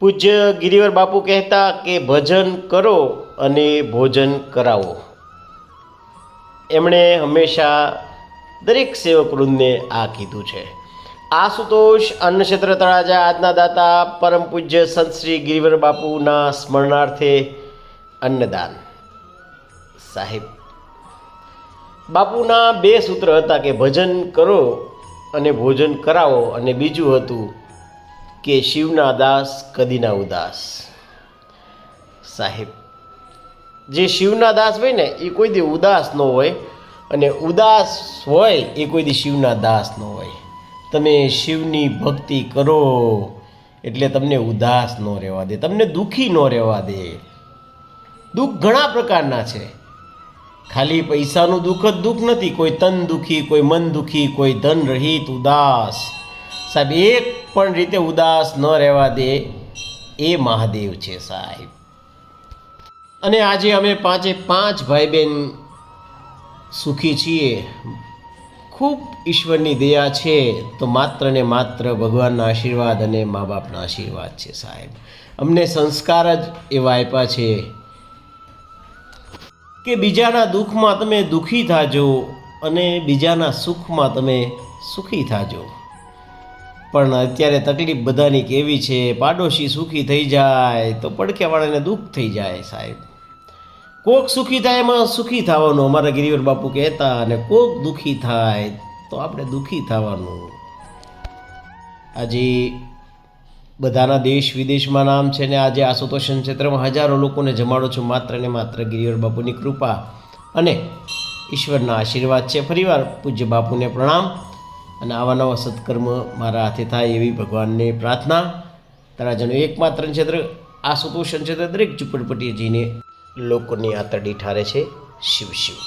પૂજ્ય ગિરિવર બાપુ કહેતા કે ભજન કરો અને ભોજન કરાવો. એમણે હંમેશા દરેક સેવકવૃંદને આ કીધું છે. આશુતોષ અન્નક્ષેત્ર તળાજા આજના દાતા પરમ પૂજ્ય સંત શ્રી ગિરિવર બાપુના સ્મરણાર્થે અન્નદાન. સાહેબ, બાપુના 2 સૂત્ર હતા કે ભજન કરો અને ભોજન કરાવો, અને બીજું હતું કે શિવના દાસ કદી ના ઉદાસ. સાહેબ, જે શિવના દાસ હોય ને એ કોઈ દી ઉદાસ ન હોય, અને ઉદાસ હોય એ કોઈ દી શિવના દાસ ન હોય. તમે શિવની ભક્તિ કરો એટલે તમને ઉદાસ ન રહેવા દે, તમને દુઃખી ન રહેવા દે. દુઃખ ઘણા પ્રકારના છે, ખાલી પૈસાનું દુઃખ જ દુઃખ નથી. કોઈ તન દુઃખી, કોઈ મન દુઃખી, કોઈ ધન રહિત ઉદાસ. સાહેબ, એક પણ રીતે ઉદાસ ન રહેવા દે એ મહાદેવ છે સાહેબ. અને આજે અમે 5 ભાઈ બહેન સુખી છીએ. ખૂબ ઈશ્વરની દયા છે, તો માત્ર ને માત્ર ભગવાનના આશીર્વાદ અને મા બાપના આશીર્વાદ છે સાહેબ. અમને સંસ્કાર જ એવા આપ્યા છે કે બીજાના દુઃખમાં તમે દુઃખી થાજો અને બીજાના સુખમાં તમે સુખી થાજો. પણ અત્યારે તકલીફ બધાની કેવી છે, પાડોશી સુખી થઈ જાય તો પડખેવાળાને દુઃખ થઈ જાય સાહેબ. કોક સુખી થાય એમાં સુખી થવાનું અમારા ગિરિવર બાપુ કહેતા, અને કોક દુઃખી થાય તો આપણે દુઃખી થવાનું. આજે બધાના દેશ વિદેશમાં નામ છે, ને આજે આશુતોષ ક્ષેત્રમાં હજારો લોકોને જમાડો છું માત્ર ને માત્ર ગિરિવર બાપુની કૃપા અને ઈશ્વરના આશીર્વાદ છે. ફરીવાર પૂજ્ય બાપુને પ્રણામ, અને આવા નવા સત્કર્મ મારા હાથે થાય એવી ભગવાનને પ્રાર્થના. તળાજાનું એકમાત્ર ક્ષેત્ર આશુતોષ ક્ષેત્ર દરેક ઝૂંપડપટ્ટીએ જઈને લોકોની આંતરડી ઠારે છે. શિવ શિવ.